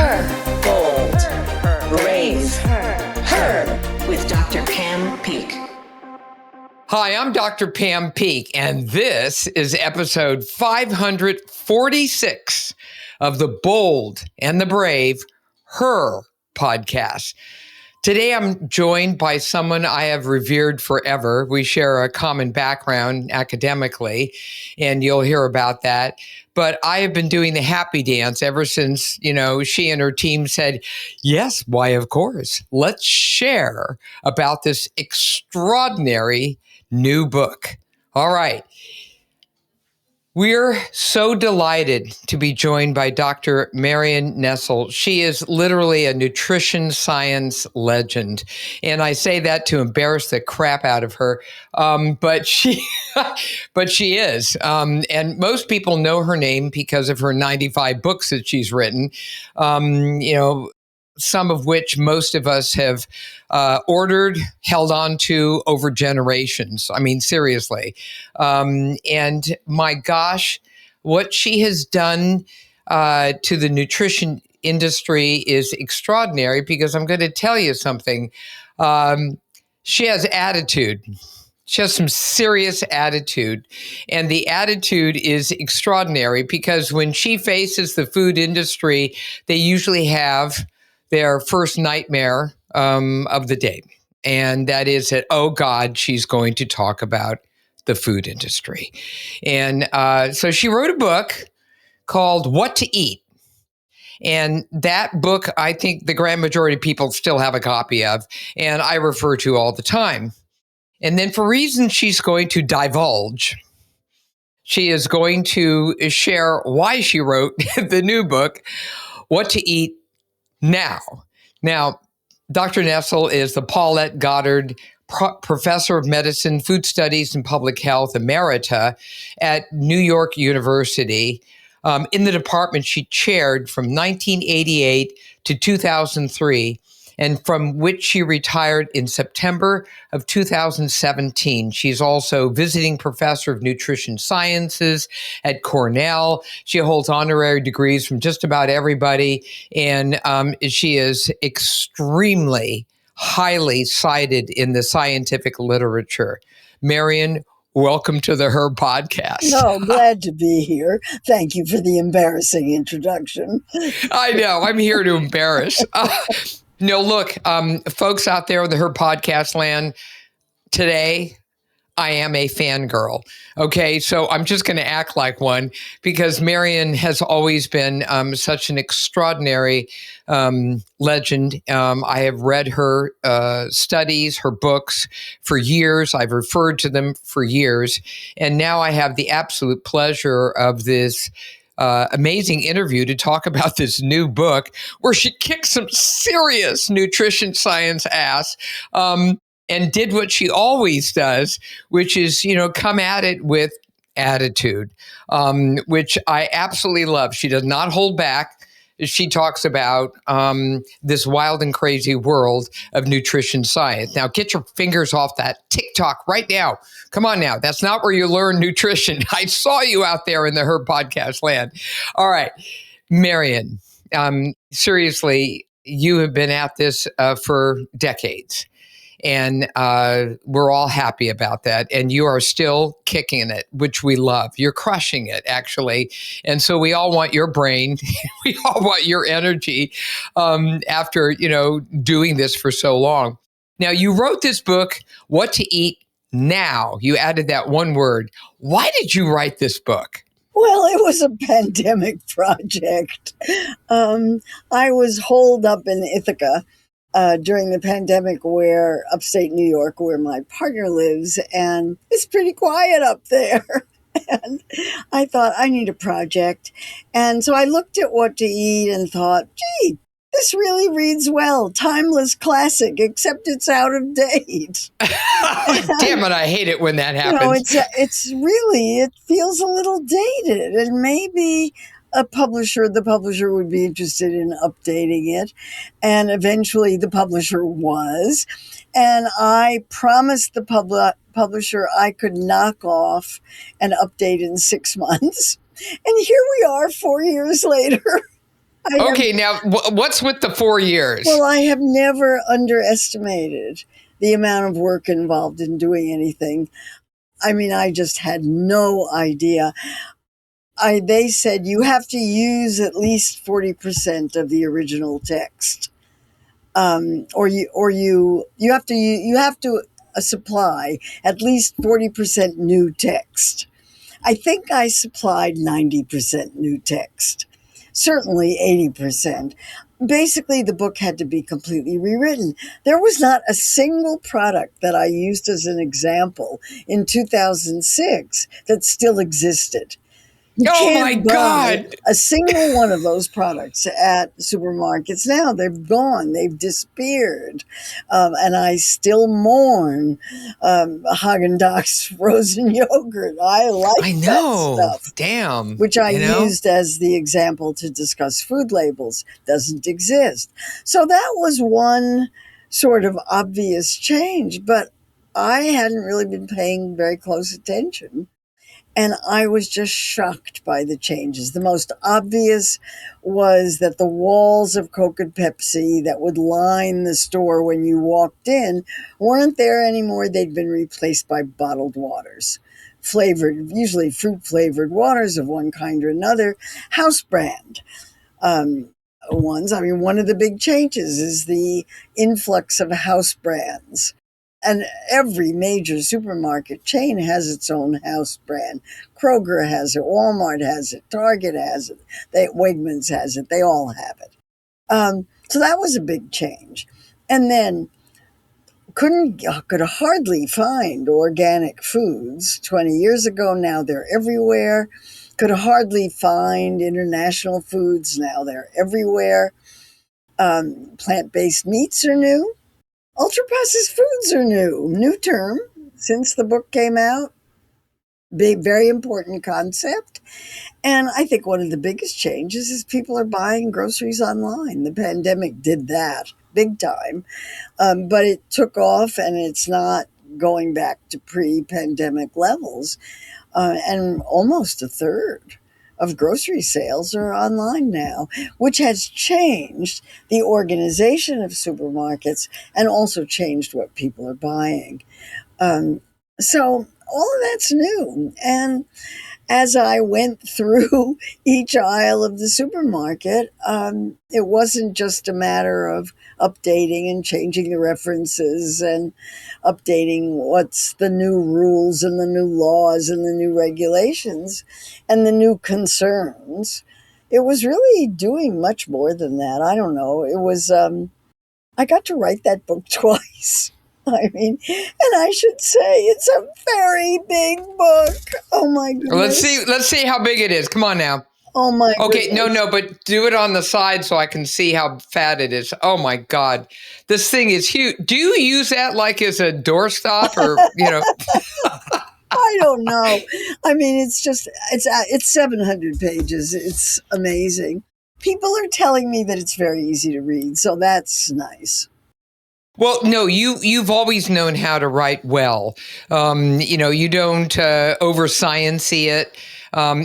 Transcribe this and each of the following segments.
Her. Bold. Brave. Her. With Dr. Pam Peak. Hi, I'm Dr. Pam Peak, and this is episode 546 of the Bold and the Brave, Her podcast. Today, I'm joined by someone I have revered forever. We share a common background academically, and you'll hear about that. But I have been doing the happy dance ever since, she and her team said, yes, why, of course. Let's share about this extraordinary new book. All right. We're so delighted to be joined by Dr. Marion Nestle. She is literally a nutrition science legend. And I say that to embarrass the crap out of her. But she is. And most people know her name because of her 95 books that she's written. Some of which most of us have ordered, held on to over generations. I mean, seriously. And my gosh, what she has done to the nutrition industry is extraordinary, because I'm going to tell you something. She has attitude. She has some serious attitude. And the attitude is extraordinary because when she faces the food industry, they usually have their first nightmare of the day. And that is that, oh God, she's going to talk about the food industry. And so she wrote a book called What to Eat. And that book, I think the grand majority of people still have a copy of, and I refer to all the time. And then for reasons she's going to divulge, she is going to share why she wrote the new book, What to Eat Now. Dr. Nestle is the Paulette Goddard Professor of Medicine, Food Studies, and Public Health Emerita at New York University. In the department she chaired from 1988 to 2003, and from which she retired in September of 2017. She's also visiting professor of nutrition sciences at Cornell. She holds honorary degrees from just about everybody, and she is extremely highly cited in the scientific literature. Marion, welcome to the Her podcast. No, glad to be here. Thank you for the embarrassing introduction. I know, I'm here to embarrass. Look, folks out there in the Her podcast land, today I am a fangirl. Okay, so I'm just going to act like one because Marion has always been such an extraordinary legend. I have read her studies, her books for years. I've referred to them for years. And now I have the absolute pleasure of this amazing interview to talk about this new book where she kicked some serious nutrition science ass and did what she always does, which is, come at it with attitude, which I absolutely love. She does not hold back. She talks about this wild and crazy world of nutrition science. Now, get your fingers off that TikTok right now. Come on now. That's not where you learn nutrition. I saw you out there in the Her podcast land. All right, Marion, seriously, you have been at this for decades. And we're all happy about that. And you are still kicking it, which we love. You're crushing it, actually. And so we all want your brain. We all want your energy after, doing this for so long. Now, you wrote this book, What to Eat Now. You added that one word. Why did you write this book? Well, it was a pandemic project. I was holed up in Ithaca during the pandemic, where upstate New York, where my partner lives, and it's pretty quiet up there. And I thought, I need a project. And so I looked at What to Eat and thought, gee, this really reads well. Timeless classic, except it's out of date. Damn it, I hate it when that happens. It's really, it feels a little dated, and maybe the publisher would be interested in updating it. And eventually the publisher was. And I promised the publisher I could knock off an update in 6 months. And here we are 4 years later. I have, Okay, now what's with the 4 years? well, I have never underestimated the amount of work involved in doing anything. I mean, I just had no idea. They said you have to use at least 40% of the original text, you have to supply at least 40% new text. I think I supplied 90% new text, certainly 80%. Basically, the book had to be completely rewritten. There was not a single product that I used as an example in 2006 that still existed. You Oh my can't buy God. a single one of those products at supermarkets now. They've gone, they've disappeared. And I still mourn Haagen-Dazs frozen yogurt. I I like that know. stuff, Damn. which I You know? used as the example to discuss food labels. Doesn't exist. So that was one sort of obvious change, but I hadn't really been paying very close attention. And I was just shocked by the changes. The most obvious was that the walls of Coke and Pepsi that would line the store when you walked in weren't there anymore. They'd been replaced by bottled waters, flavored, usually fruit flavored waters of one kind or another, house brand ones. I mean, one of the big changes is the influx of house brands. And every major supermarket chain has its own house brand. Kroger has it, Walmart has it, Target has it, Wegmans has it. They all have it. So that was a big change. And then could hardly find organic foods 20 years ago. Now they're everywhere. Could hardly find international foods. Now they're everywhere. Plant-based meats are new. Ultra-processed foods are new. New term since the book came out. Big, very important concept. And I think one of the biggest changes is people are buying groceries online. The pandemic did that big time. But it took off and it's not going back to pre-pandemic levels. And almost a third of grocery sales are online now, which has changed the organization of supermarkets and also changed what people are buying. So all of that's new. And as I went through each aisle of the supermarket, it wasn't just a matter of updating and changing the references and updating what's the new rules and the new laws and the new regulations and the new concerns. It was really doing much more than that. I don't know. It was, I got to write that book twice. I mean, and I should say it's a very big book. Oh my goodness. Let's see how big it is. Come on now. Oh my Okay, goodness. no, but do it on the side so I can see how fat it is. Oh my God. This thing is huge. Do you use that like as a doorstop or, I don't know. I mean, it's 700 pages. It's amazing. People are telling me that it's very easy to read, so that's nice. Well, no, you've always known how to write well. You don't over science-y it.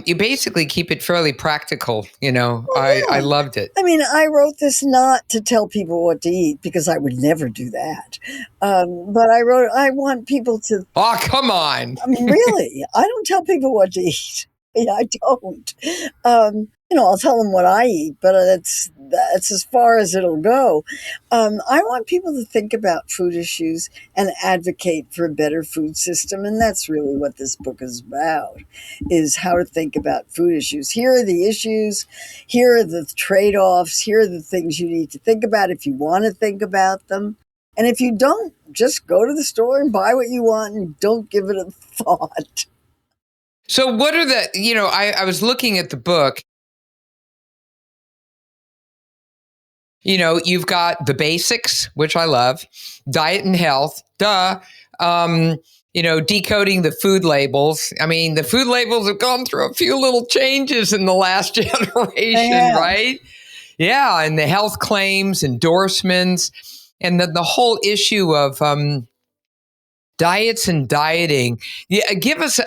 You basically keep it fairly practical. I loved it. I mean, I wrote this not to tell people what to eat because I would never do that. But I want people to. Oh, come on. I mean, really, I don't tell people what to eat. I don't. I'll tell them what I eat, but that's as far as it'll go. I want people to think about food issues and advocate for a better food system, and that's really what this book is about, is how to think about food issues. Here are the issues. Here are the trade-offs. Here are the things you need to think about if you want to think about them. And if you don't, just go to the store and buy what you want and don't give it a thought. So what are I was looking at the book. You've got the basics, which I love, diet and health, decoding the food labels. I mean, the food labels have gone through a few little changes in the last generation, right? Yeah, and the health claims, endorsements, and then the whole issue of diets and dieting. Yeah, give us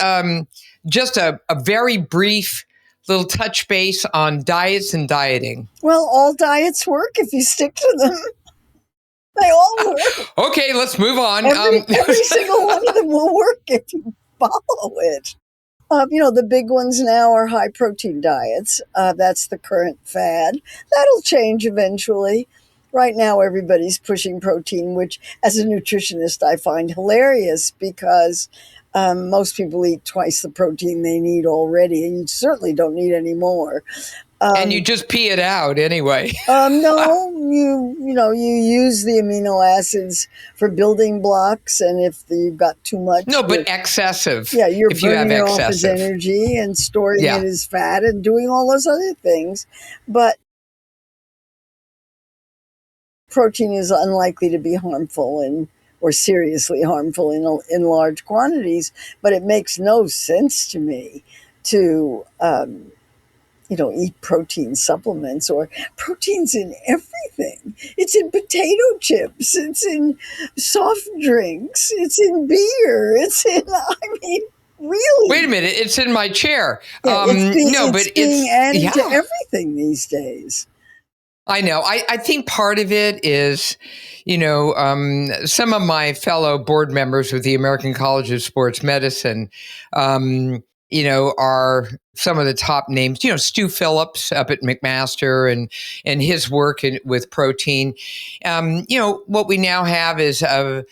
just a very brief little touch base on diets and dieting. Well, all diets work if you stick to them. They all work. Okay, let's move on. Every single one of them will work if you follow it. The big ones now are high protein diets. That's the current fad. That'll change eventually. Right now, everybody's pushing protein, which as a nutritionist, I find hilarious because most people eat twice the protein they need already, and you certainly don't need any more. And you just pee it out anyway. No, you use the amino acids for building blocks, and if you've got too much, No, but excessive. yeah, you're if you have burning it off as excessive. energy and storing Yeah. it as fat and doing all those other things. But protein is unlikely to be harmful or seriously harmful in large quantities. But it makes no sense to me to eat protein supplements, or protein's in everything. It's in potato chips. It's in soft drinks. It's in beer. Really. Wait a minute, it's in my chair. Yeah, it's being added to yeah. everything these days. I know. I think part of it is, some of my fellow board members with the American College of Sports Medicine, are some of the top names. Stu Phillips up at McMaster and his work with protein. What we now have is an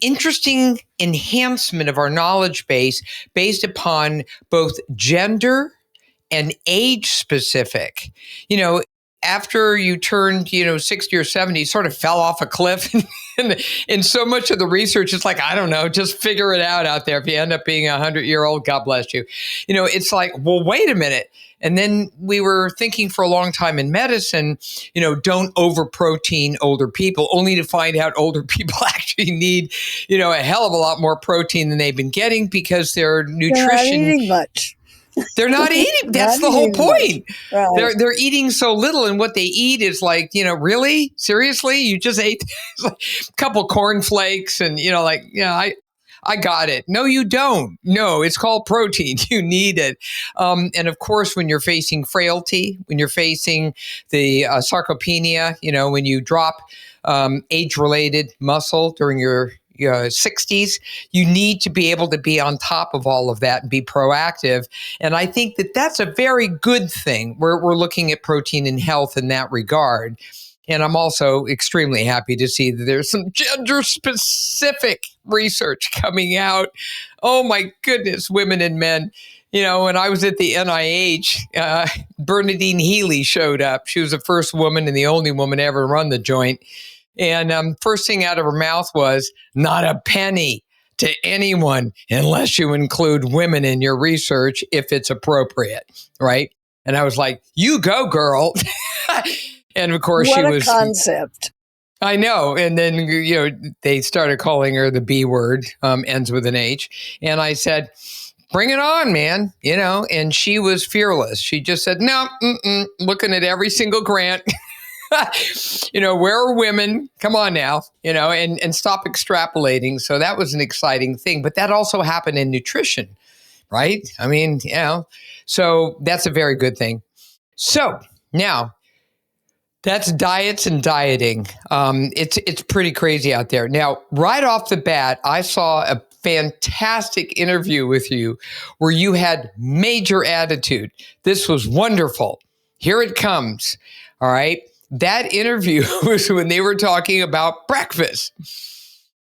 interesting enhancement of our knowledge base based upon both gender and age specific. After you turned, 60 or 70, you sort of fell off a cliff. And so much of the research is like, I don't know, just figure it out there. If you end up being 100-year-old, God bless you. It's like, well, wait a minute. And then we were thinking for a long time in medicine, don't over protein older people, only to find out older people actually need, a hell of a lot more protein than they've been getting because their nutrition. They're not eating much. They're not eating. That's the whole point. Right. They're eating so little, and what they eat is like, really? Seriously? You just ate a couple cornflakes and, I got it. No, you don't. No, it's called protein. You need it. And of course, when you're facing frailty, when you're facing the sarcopenia, when you drop age-related muscle during your 60s, you need to be able to be on top of all of that and be proactive. And I think that that's a very good thing. We're looking at protein and health in that regard. And I'm also extremely happy to see that there's some gender-specific research coming out. Oh, my goodness, women and men. When I was at the NIH, Bernadine Healy showed up. She was the first woman and the only woman to ever run the joint. And first thing out of her mouth was, not a penny to anyone unless you include women in your research if it's appropriate, right? And I was like, you go, girl. And of course, what she a was. concept. I know. And then, they started calling her the B word, ends with an H. And I said, bring it on, man. And she was fearless. She just said, no, looking at every single grant. Where are women? Come on now, and stop extrapolating. So that was an exciting thing. But that also happened in nutrition, right? I mean, so that's a very good thing. So now that's diets and dieting. It's pretty crazy out there. Now, right off the bat, I saw a fantastic interview with you where you had major attitude. This was wonderful. Here it comes. All right. That interview was when they were talking about breakfast.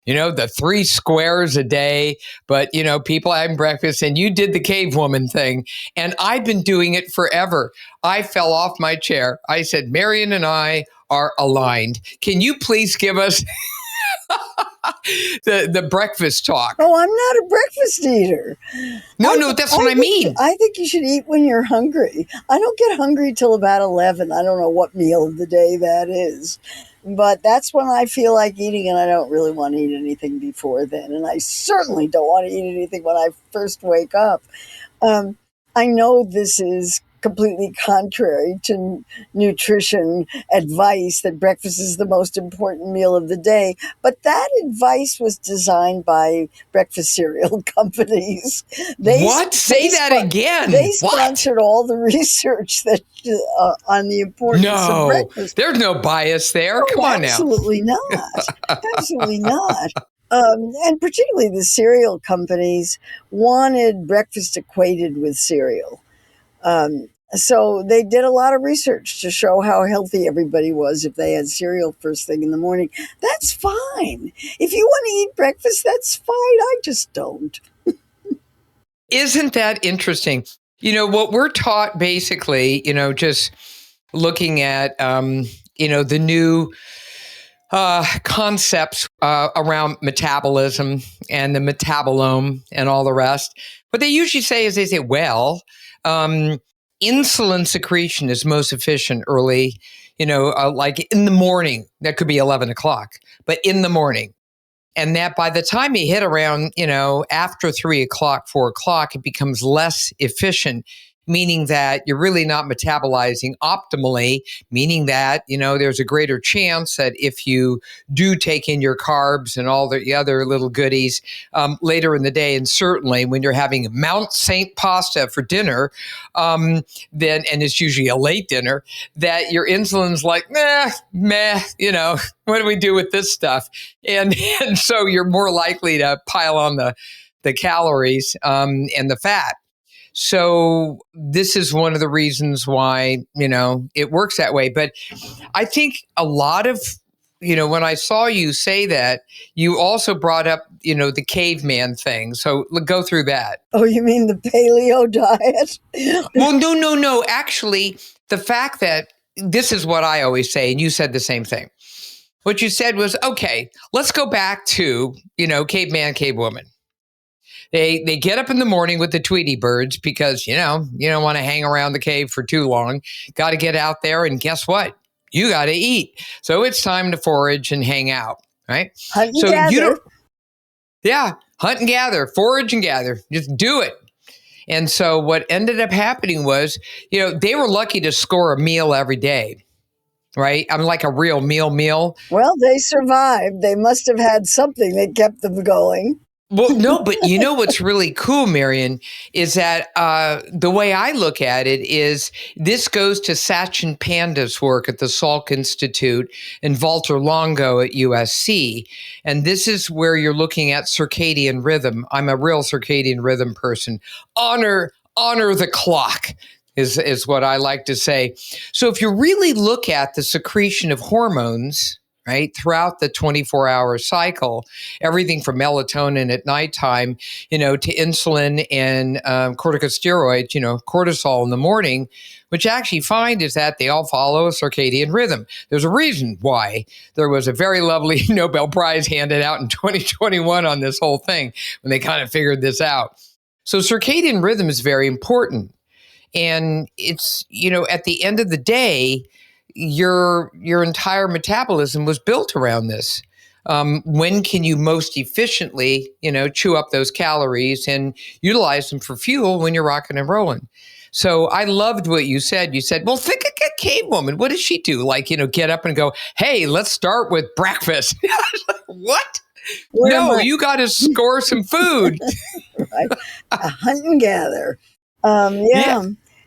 The 3 squares a day, but, people having breakfast, and you did the cave woman thing. And I've been doing it forever. I fell off my chair. I said, Marion and I are aligned. Can you please give us the breakfast talk? Oh, I'm not a breakfast eater. No, that's what I mean. I think you should eat when you're hungry. I don't get hungry till about 11. I don't know what meal of the day that is. But that's when I feel like eating, and I don't really want to eat anything before then. And I certainly don't want to eat anything when I first wake up. I know this is completely contrary to nutrition advice that breakfast is the most important meal of the day. But that advice was designed by breakfast cereal companies. What? Say that again. They What? sponsored all the research that on the importance of No, breakfast. there's no bias there. Come on now. Absolutely not. Absolutely not. And particularly the cereal companies wanted breakfast equated with cereal. So they did a lot of research to show how healthy everybody was if they had cereal first thing in the morning. That's fine. If you want to eat breakfast, that's fine. I just don't. Isn't that interesting? What we're taught basically, just looking at, the new concepts around metabolism and the metabolome and all the rest. What they usually say is well, insulin secretion is most efficient early, like in the morning. That could be 11 o'clock, but in the morning. And that by the time you hit around, after 3 o'clock, 4 o'clock, it becomes less efficient, meaning that you're really not metabolizing optimally, meaning that, there's a greater chance that if you do take in your carbs and all the other little goodies later in the day, and certainly when you're having Mount Saint pasta for dinner, then, and it's usually a late dinner, that your insulin's like, meh, what do we do with this stuff? And so you're more likely to pile on the calories and the fat. So this is one of the reasons why, it works that way. But I think a lot of, when I saw you say that, you also brought up, the caveman thing. So go through that. Oh, you mean the paleo diet? Well, no. Actually, the fact that this is what I always say, and you said the same thing. What you said was, okay, let's go back to, caveman, cavewoman. They get up in the morning with the Tweety birds because, you don't want to hang around the cave for too long. Got to get out there, and guess what? You got to eat. So it's time to forage and hang out, right? Hunt and gather. Hunt and gather, forage and gather. Just do it. And so what ended up happening was, they were lucky to score a meal every day. Right? I'm like a real meal. Well, they survived. They must have had something that kept them going. Well, no, but what's really cool, Marion, is that the way I look at it is this goes to Sachin Panda's work at the Salk Institute and Walter Longo at USC. And this is where you're looking at circadian rhythm. I'm a real circadian rhythm person. Honor the clock. Is what I like to say. So if you really look at the secretion of hormones, right, throughout the 24-hour cycle, everything from melatonin at nighttime, to insulin and corticosteroids, cortisol in the morning, which you actually find is that they all follow a circadian rhythm. There's a reason why there was a very lovely Nobel Prize handed out in 2021 on this whole thing when they kind of figured this out. So circadian rhythm is very important. And it's, at the end of the day, your entire metabolism was built around this. When can you most efficiently, chew up those calories and utilize them for fuel when you're rocking and rolling? So I loved what you said. You said, well, think of a cave woman. What does she do? Like, get up and go, hey, let's start with breakfast. What? No, you got to score some food. Right. Hunt and gather. Yeah.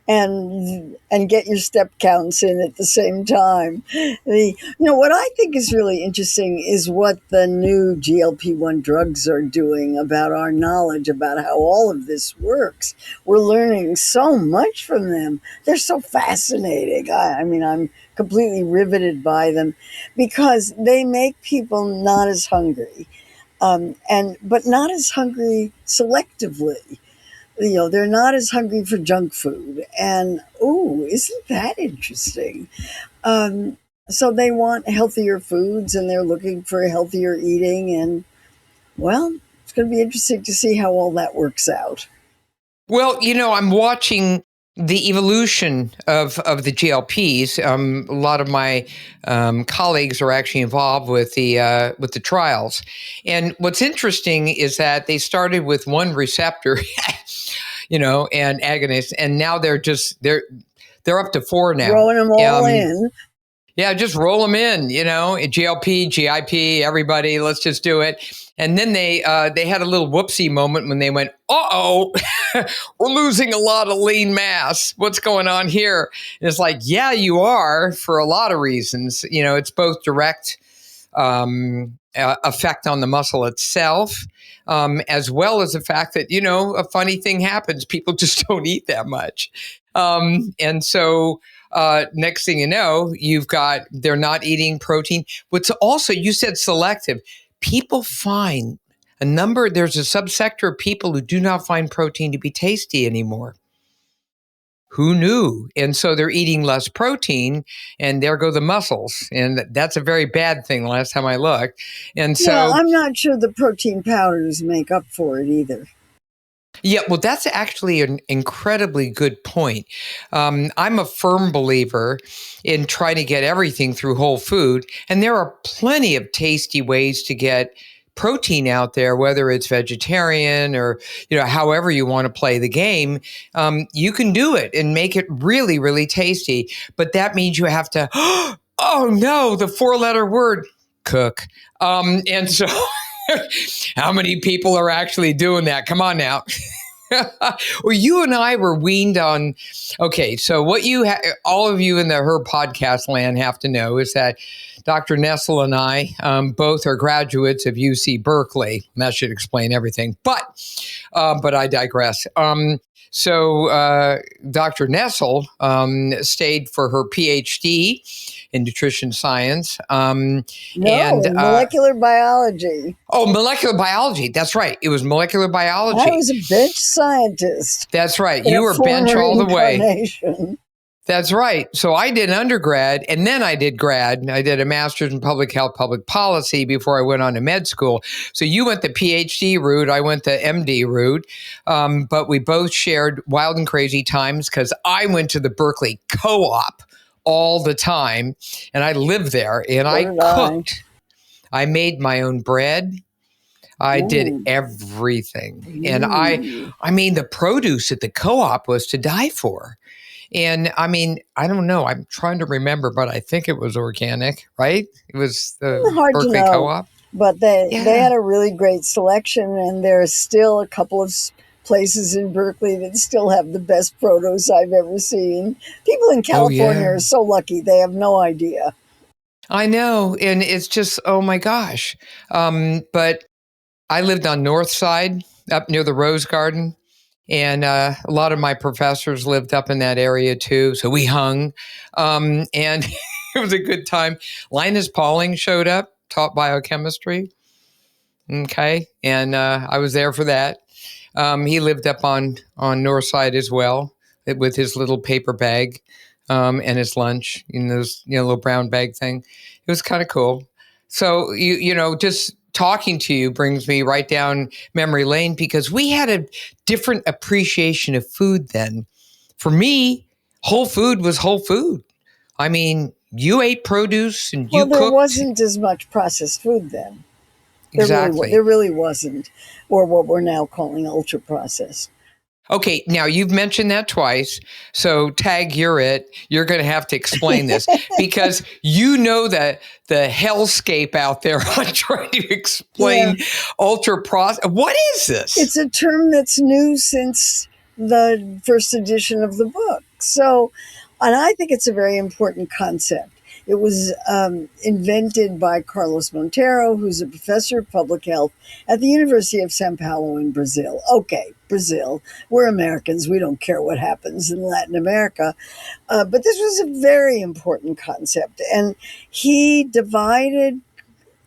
And get your step counts in at the same time. What I think is really interesting is what the new GLP-1 drugs are doing about our knowledge about how all of this works. We're learning so much from them. They're so fascinating. I mean, I'm completely riveted by them because they make people not as hungry, but not as hungry selectively. They're not as hungry for junk food. And, isn't that interesting? So they want healthier foods and they're looking for healthier eating. And, well, it's going to be interesting to see how all that works out. Well, I'm watching the evolution of the GLPs. A lot of my colleagues are actually involved with the trials. And what's interesting is that they started with one receptor. and agonists. And now they're up to 4 now. Throwing them all in. Yeah, just roll them in, GLP, GIP, everybody, let's just do it. And then they had a little whoopsie moment when they went, uh-oh, we're losing a lot of lean mass. What's going on here? And it's like, yeah, you are, for a lot of reasons. It's both direct effect on the muscle itself, as well as the fact that, a funny thing happens. People just don't eat that much. And so next thing you know, they're not eating protein. What's also, you said selective. People find there's a subsector of people who do not find protein to be tasty anymore. Who knew? And so they're eating less protein, and there go the muscles. And that's a very bad thing last time I looked. And so I'm not sure the protein powders make up for it either. Yeah, well, that's actually an incredibly good point. I'm a firm believer in trying to get everything through whole food. And there are plenty of tasty ways to get protein out there, whether it's vegetarian or, however you want to play the game. You can do it and make it really, really tasty. But that means you have to, oh no, the 4-letter word, cook. And so how many people are actually doing that? Come on now. Well, you and I were weaned on. Okay, so what all of you in the Her podcast land have to know is that Dr. Nestle and I both are graduates of UC Berkeley. And that should explain everything. But I digress. So Dr. Nestle stayed for her PhD in nutrition science. Molecular biology. Oh, molecular biology. That's right. It was molecular biology. I was a bench scientist. That's right. You were bench all the way. That's right. So I did undergrad, and then I did grad. I did a master's in public health, public policy before I went on to med school. So you went the PhD route. I went the MD route. But we both shared wild and crazy times because I went to the Berkeley co-op all the time, and I lived there, and I cooked. I made my own bread. I did everything. And I mean, the produce at the co-op was to die for. And I mean, I don't know. I'm trying to remember, but I think it was organic, right? It was the Berkeley co-op. But they had a really great selection, and there's still a couple of places in Berkeley that still have the best produce I've ever seen. People in California are so lucky. They have no idea. I know. And it's just, oh my gosh. But I lived on North Side up near the Rose Garden. And a lot of my professors lived up in that area too. So we hung and it was a good time. Linus Pauling showed up, taught biochemistry. Okay. And I was there for that. He lived up on North Side as well with his little paper bag and his lunch in those little brown bag thing. It was kind of cool. So, just talking to you brings me right down memory lane because we had a different appreciation of food then. For me, whole food was whole food. I mean, you ate produce and you cooked. Well, there wasn't as much processed food then. Exactly. There really wasn't, or what we're now calling ultra processed. Okay, now you've mentioned that twice. So Tag, you're going to have to explain this because you know the hellscape out there on trying to explain ultra processed. What is this? It's a term that's new since the first edition of the book. So, and I think it's a very important concept. It was invented by Carlos Monteiro, who's a professor of public health at the University of São Paulo in Brazil. Okay, Brazil. We're Americans. We don't care what happens in Latin America. But this was a very important concept. And he divided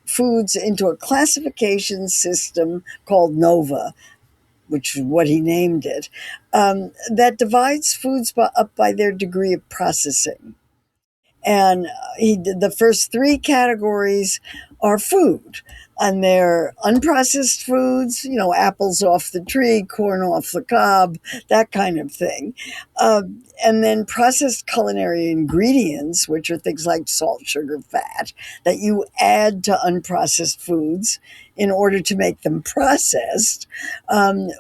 foods into a classification system called NOVA, which is what he named it, that divides foods up by their degree of processing. And he did the first 3 categories are food, and they're unprocessed foods, apples off the tree, corn off the cob, that kind of thing. And then processed culinary ingredients, which are things like salt, sugar, fat, that you add to unprocessed foods in order to make them processed,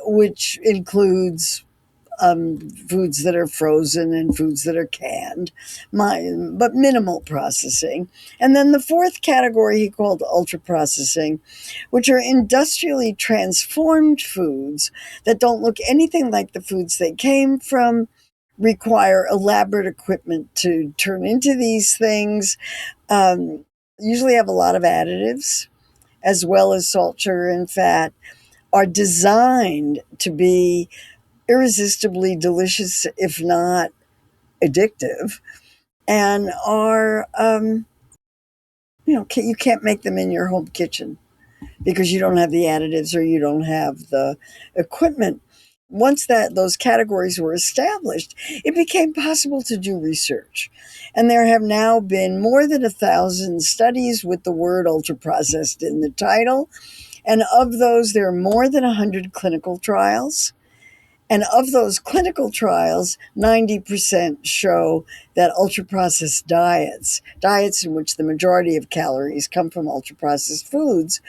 which includes foods that are frozen and foods that are canned, but minimal processing. And then the fourth category he called ultra processing, which are industrially transformed foods that don't look anything like the foods they came from, require elaborate equipment to turn into these things, usually have a lot of additives, as well as salt, sugar, and fat, are designed to be irresistibly delicious, if not addictive, and are, you can't make them in your home kitchen because you don't have the additives or you don't have the equipment. Once those categories were established, it became possible to do research. And there have now been more than 1,000 studies with the word ultra processed in the title. And of those, there are more than 100 clinical trials. And of those clinical trials, 90% show that ultra-processed diets in which the majority of calories come from ultra-processed foods,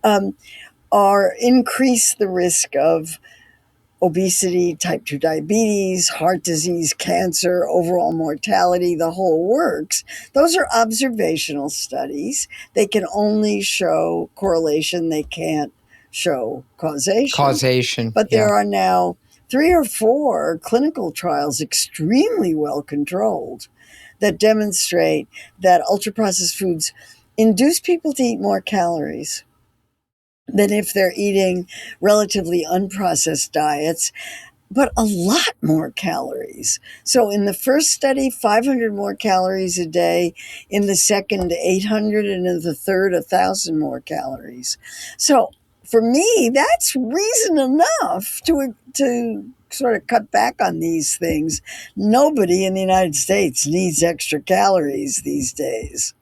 are increase the risk of obesity, type 2 diabetes, heart disease, cancer, overall mortality, the whole works. Those are observational studies. They can only show correlation. They can't show causation. But yeah. there are now 3 or 4 clinical trials, extremely well controlled, that demonstrate that ultra-processed foods induce people to eat more calories than if they're eating relatively unprocessed diets, but a lot more calories. So in the first study, 500 more calories a day. In the second, 800, and in the third, 1,000 more calories. So for me, that's reason enough to sort of cut back on these things. Nobody in the United States needs extra calories these days.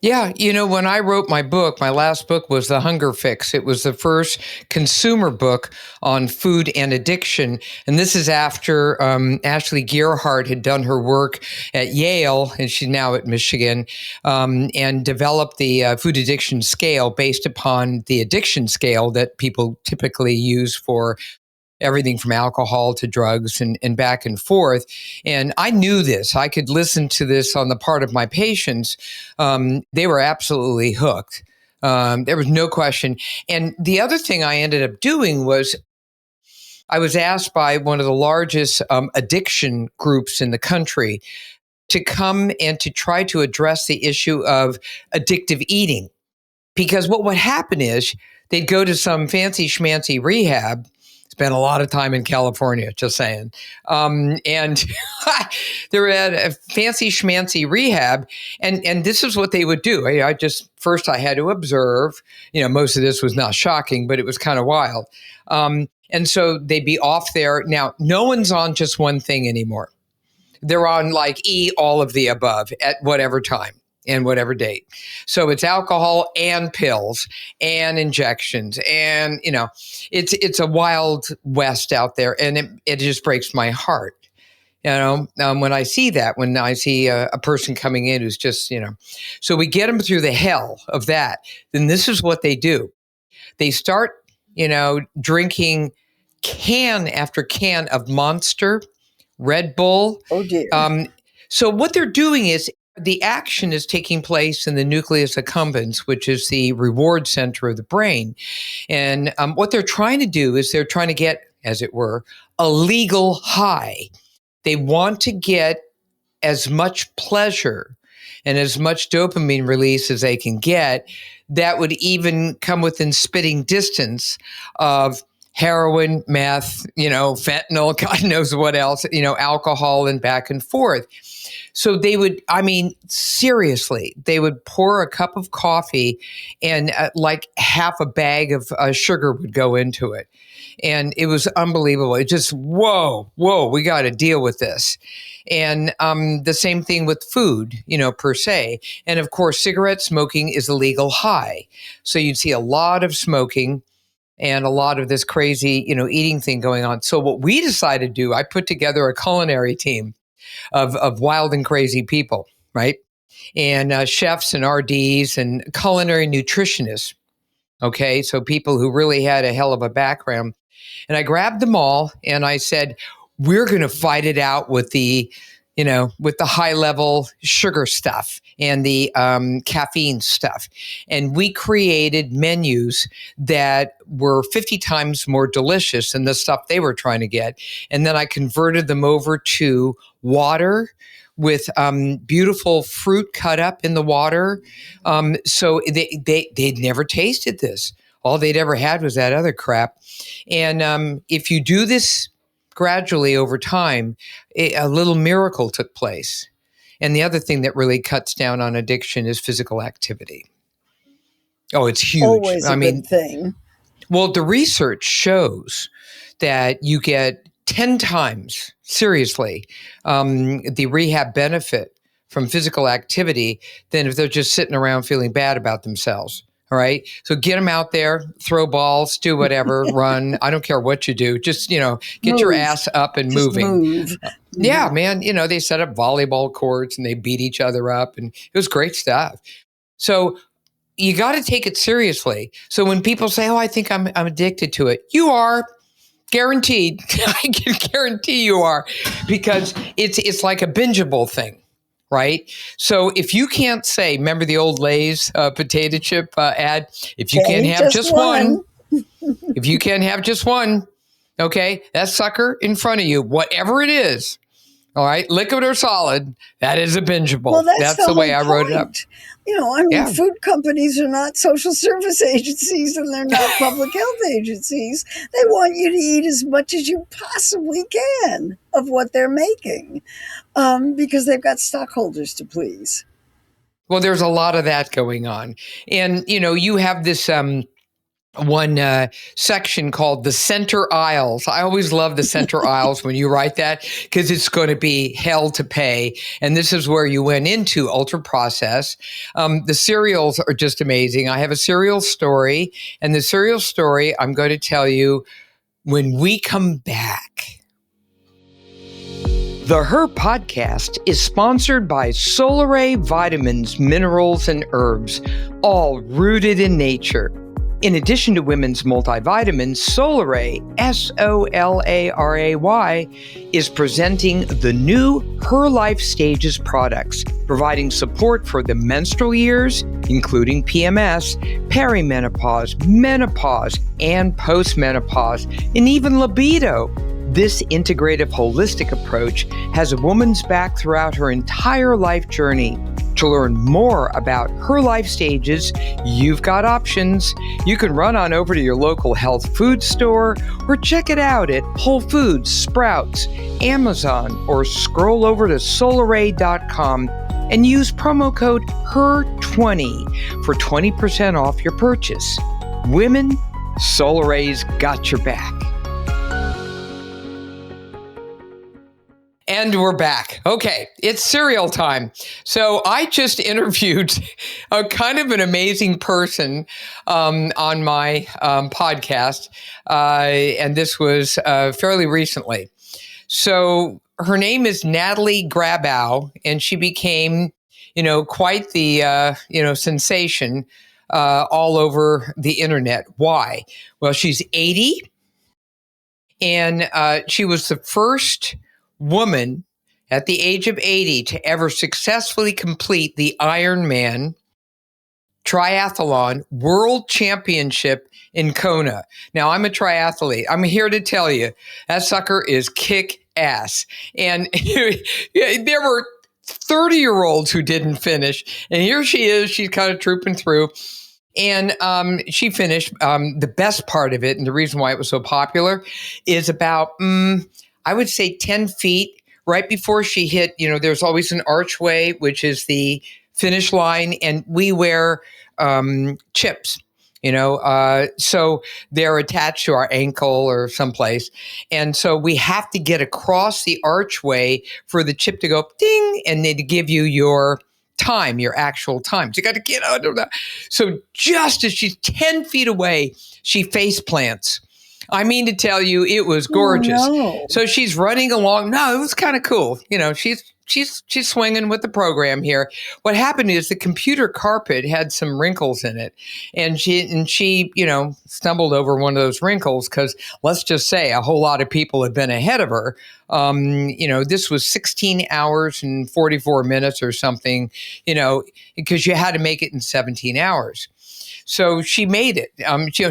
Yeah, when I wrote my book, my last book was The Hunger Fix. It was the first consumer book on food and addiction. And this is after Ashley Gearhart had done her work at Yale, and she's now at Michigan, and developed the food addiction scale based upon the addiction scale that people typically use for everything from alcohol to drugs and back and forth. And I knew this. I could listen to this on the part of my patients. They were absolutely hooked. There was no question. And the other thing I ended up doing was I was asked by one of the largest addiction groups in the country to come and to try to address the issue of addictive eating. Because what would happen is they'd go to some fancy schmancy rehab, spent a lot of time in California, just saying. And they're at a fancy schmancy rehab. And this is what they would do. First I had to observe, most of this was not shocking, but it was kind of wild. And so they'd be off there. Now, no one's on just one thing anymore. They're on all of the above at whatever time and whatever date. So it's alcohol and pills and injections. And, it's a wild west out there. And it just breaks my heart. When I see that, when I see a person coming in who's just, so we get them through the hell of that. Then this is what they do. They start, drinking can after can of Monster, Red Bull. Oh, dear. So what they're doing is the action is taking place in the nucleus accumbens, which is the reward center of the brain. And what they're trying to do is they're trying to get, as it were, a legal high. They want to get as much pleasure and as much dopamine release as they can get that would even come within spitting distance of heroin, meth, fentanyl, God knows what else, alcohol and back and forth. So they would, seriously, they would pour a cup of coffee and half a bag of sugar would go into it. And it was unbelievable. It just, whoa, we got to deal with this. And the same thing with food, per se. And of course, cigarette smoking is a legal high. So you'd see a lot of smoking and a lot of this crazy, eating thing going on. So what we decided to do, I put together a culinary team of wild and crazy people, right? And chefs and RDs and culinary nutritionists. Okay, so people who really had a hell of a background. And I grabbed them all and I said, we're going to fight it out with the, with the high level sugar stuff and the caffeine stuff. And we created menus that were 50 times more delicious than the stuff they were trying to get. And then I converted them over to water with beautiful fruit cut up in the water. So they'd never tasted this. All they'd ever had was that other crap. And if you do this gradually over time, a little miracle took place. And the other thing that really cuts down on addiction is physical activity. Oh, it's huge. Always a good thing. Well, the research shows that you get 10 times, seriously, the rehab benefit from physical activity than if they're just sitting around feeling bad about themselves. All right. So get them out there, throw balls, do whatever, run. I don't care what you do. Just, get your ass up and Just moving. Move. Yeah, man. They set up volleyball courts and they beat each other up, and it was great stuff. So you got to take it seriously. So when people say, "Oh, I think I'm addicted to it," you are. Guaranteed. I can guarantee you are, because it's like a bingeable thing. Right? So if you can't say, remember the old Lay's potato chip ad? If you can't have just one, if you can't have just one, okay, that sucker in front of you, whatever it is, all right, liquid or solid, that is a bingeable. Well, that's the way I wrote it up. Food companies are not social service agencies, and they're not public health agencies. They want you to eat as much as you possibly can of what they're making, because they've got stockholders to please. Well, there's a lot of that going on. And, you have this one section called the center aisles. I always love the center aisles when you write that, because it's going to be hell to pay. And this is where you went into ultra processed. The cereals are just amazing. I have a cereal story, and the cereal story I'm going to tell you when we come back. The Her Podcast is sponsored by Solaray Vitamins, Minerals, and Herbs, all rooted in nature. In addition to women's multivitamins, Solaray, Solaray, is presenting the new Her Life Stages products, providing support for the menstrual years, including PMS, perimenopause, menopause, and postmenopause, and even libido. This integrative holistic approach has a woman's back throughout her entire life journey. To learn more about Her Life Stages, you've got options. You can run on over to your local health food store or check it out at Whole Foods, Sprouts, Amazon, or scroll over to solaray.com and use promo code HER20 for 20% off your purchase. Women, Solaray's got your back. And we're back. Okay, it's cereal time. So I just interviewed a kind of an amazing person on my podcast, and this was fairly recently. So her name is Natalie Grabow, and she became, quite the sensation all over the internet. Why? Well, she's 80, and she was the first woman at the age of 80 to ever successfully complete the Ironman triathlon world championship in Kona. Now, I'm a triathlete. I'm here to tell you that sucker is kick ass. And there were 30-year-olds who didn't finish. And here she is. She's kind of trooping through. And she finished. The best part of it, and the reason why it was so popular, is about I would say 10 feet right before she hit, there's always an archway, which is the finish line. And we wear chips, so they're attached to our ankle or someplace. And so we have to get across the archway for the chip to go ding, and they give you your time, your actual time. So you got to get out of that. So just as she's 10 feet away, she face plants. I mean to tell you, it was gorgeous. Oh, no. So she's running along. No, it was kind of cool. She's swinging with the program here. What happened is the computer carpet had some wrinkles in it, and she stumbled over one of those wrinkles because let's just say a whole lot of people had been ahead of her. This was 16 hours and 44 minutes or something. Because you had to make it in 17 hours. So she made it.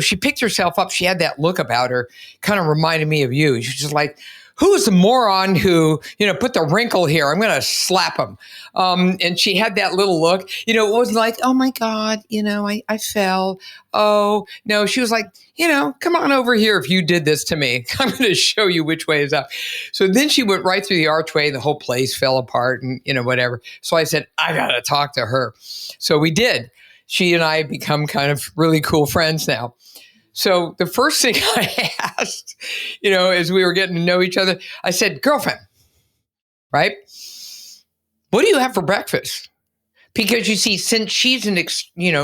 She picked herself up. She had that look about her, kind of reminded me of you. She's just like, who's the moron who, put the wrinkle here? I'm going to slap him. And she had that little look. It wasn't like, oh my God, I fell. Oh, no. She was like, come on over here if you did this to me. I'm going to show you which way is up. So then she went right through the archway. The whole place fell apart and, whatever. So I said, I got to talk to her. So we did. She and I have become kind of really cool friends now. So the first thing I asked, as we were getting to know each other, I said, girlfriend, right? What do you have for breakfast? Because you see, since she's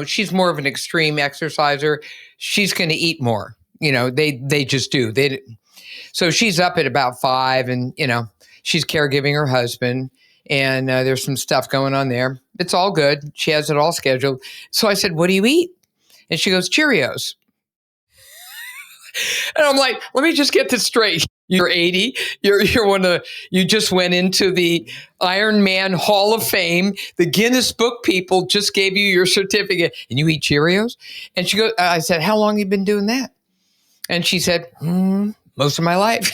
she's more of an extreme exerciser, she's going to eat more. They just do. So she's up at about 5 and, she's caregiving her husband. And there's some stuff going on there. It's all good. She has it all scheduled. So I said, what do you eat? And she goes, Cheerios. And I'm like, let me just get this straight. You're 80. You're one of you just went into the Iron Man Hall of Fame. The Guinness Book people just gave you your certificate and you eat Cheerios? And she goes, I said, how long have you been doing that? And she said, most of my life.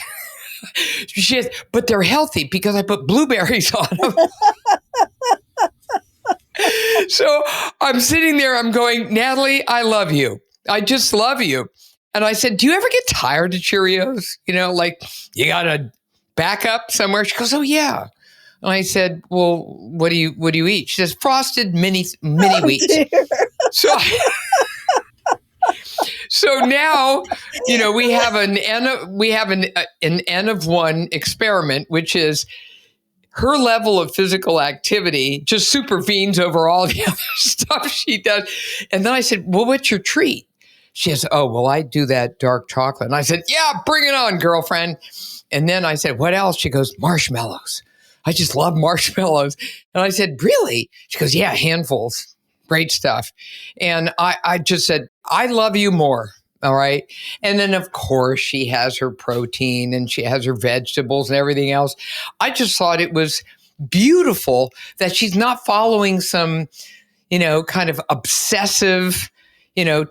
She said, but they're healthy because I put blueberries on them. So I'm sitting there, I'm going, Natalie, I love you. I just love you. And I said, do you ever get tired of Cheerios? Like you got to back up somewhere. She goes, oh yeah. And I said, well, what do you eat? She says, frosted mini wheats. Dear. So now, we have an N of 1 experiment, which is her level of physical activity just supervenes over all the other stuff she does. And then I said, well, what's your treat? She says, oh, well, I do that dark chocolate. And I said, yeah, bring it on, girlfriend. And then I said, what else? She goes, marshmallows. I just love marshmallows. And I said, really? She goes, yeah, handfuls. Great stuff. And I just said, I love you more. All right. And then, of course, she has her protein and she has her vegetables and everything else. I just thought it was beautiful that she's not following some, kind of obsessive,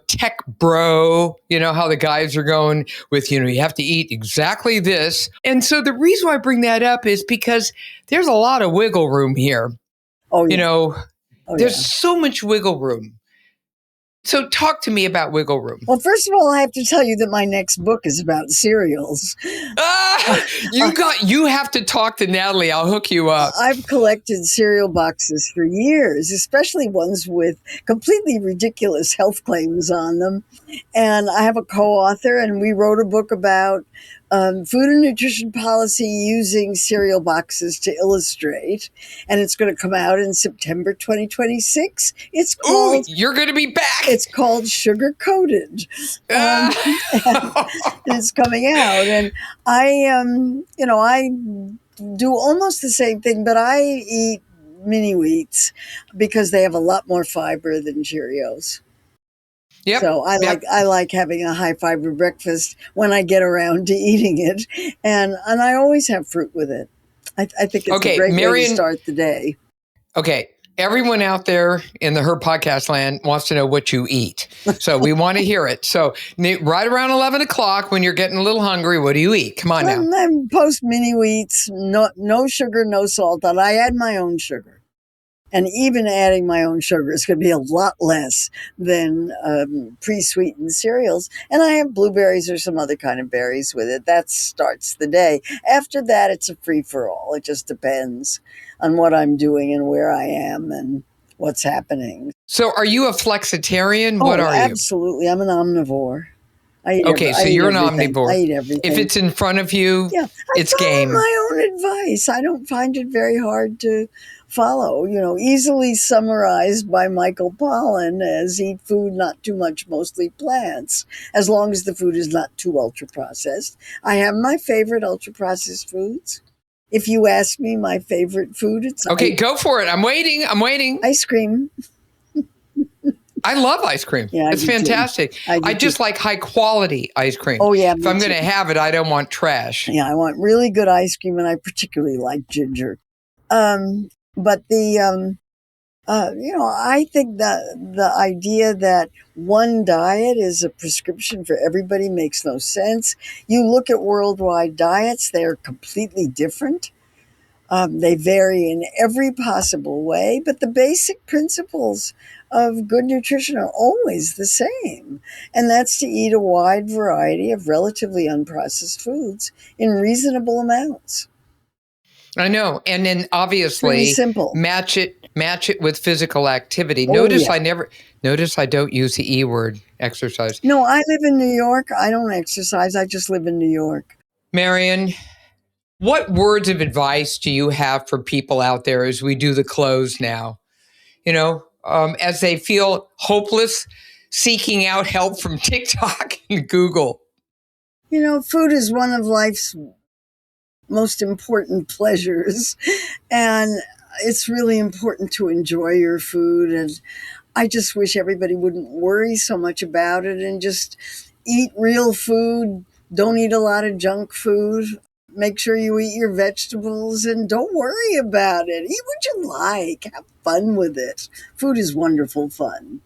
tech bro, how the guys are going with, you have to eat exactly this. And so the reason why I bring that up is because there's a lot of wiggle room here. Oh, yeah. There's so much wiggle room. So talk to me about wiggle room. Well, first of all, I have to tell you that my next book is about cereals. You have to talk to Natalie. I'll hook you up. I've collected cereal boxes for years, especially ones with completely ridiculous health claims on them. And I have a co-author, and we wrote a book about food and nutrition policy using cereal boxes to illustrate. And it's going to come out in September 2026. It's called... Ooh, you're going to be back. It's called Sugar Coated. It's coming out. And I do almost the same thing, but I eat mini wheats because they have a lot more fiber than Cheerios. Yep. So I like having a high fiber breakfast when I get around to eating it, and I always have fruit with it. I think it's a great way to start the day. Okay, everyone out there in the Her Podcast land wants to know what you eat, so we want to hear it. So right around 11 o'clock, when you're getting a little hungry, what do you eat? Come on now. I'm post mini wheats, no sugar, no salt, and I add my own sugar. And even adding my own sugar is going to be a lot less than pre-sweetened cereals. And I have blueberries or some other kind of berries with it. That starts the day. After that, it's a free-for-all. It just depends on what I'm doing and where I am and what's happening. So are you a flexitarian? What are you? Absolutely. I'm an omnivore. So you're an omnivore. I eat everything. If it's in front of you, it's game. I follow my own advice. I don't find it very hard to follow, easily summarized by Michael Pollan as eat food, not too much, mostly plants, as long as the food is not too ultra processed. I have my favorite ultra processed foods. If you ask me my favorite food, it's Okay, go for it. I'm waiting. ice cream. I love ice cream. Yeah, It's fantastic. I just like high quality ice cream. Oh, yeah. If I'm going to have it, I don't want trash. Yeah, I want really good ice cream, and I particularly like ginger. But I think that the idea that one diet is a prescription for everybody makes no sense. You look at worldwide diets, they're completely different. They vary in every possible way, but the basic principles of good nutrition are always the same. And that's to eat a wide variety of relatively unprocessed foods in reasonable amounts. I know. And then Pretty obviously simple. match it with physical activity. Oh, Notice yeah. I don't use the E word, exercise. No, I live in New York. I don't exercise. I just live in New York. Marion, what words of advice do you have for people out there as we do the close now? As they feel hopeless, seeking out help from TikTok and Google. Food is one of life's most important pleasures, and it's really important to enjoy your food. And I just wish everybody wouldn't worry so much about it and just eat real food. Don't eat a lot of junk food. Make sure you eat your vegetables and don't worry about it. Eat what you like. Have fun with it. Food is wonderful fun.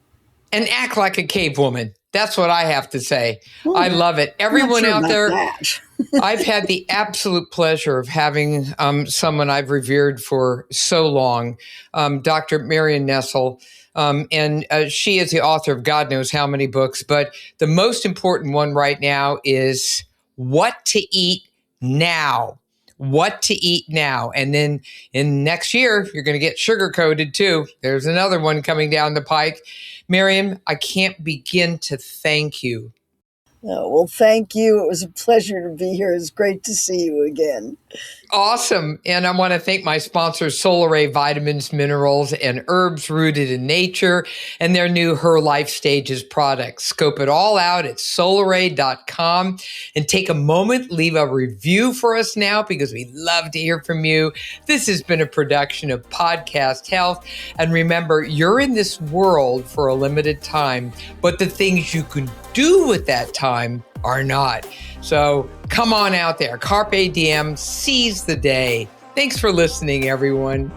And act like a cave woman. That's what I have to say. Well, I love it. I'm not Everyone sure out about there, that. I've had the absolute pleasure of having someone I've revered for so long, Dr. Marion Nestle. And she is the author of God knows how many books. But the most important one right now is What to Eat Now. What to eat now. And then in next year, you're going to get sugar coated too. There's another one coming down the pike. Marion, I can't begin to thank you. Oh, well, thank you. It was a pleasure to be here. It's great to see you again. Awesome. And I want to thank my sponsors, Solar Ray Vitamins, Minerals, and Herbs Rooted in Nature, and their new Her Life Stages products. Scope it all out at solaray.com and take a moment, leave a review for us now because we love to hear from you. This has been a production of Podcast Health. And remember, you're in this world for a limited time, but the things you can do with that time are not. So come on out there. Carpe diem, seize the day. Thanks for listening, everyone.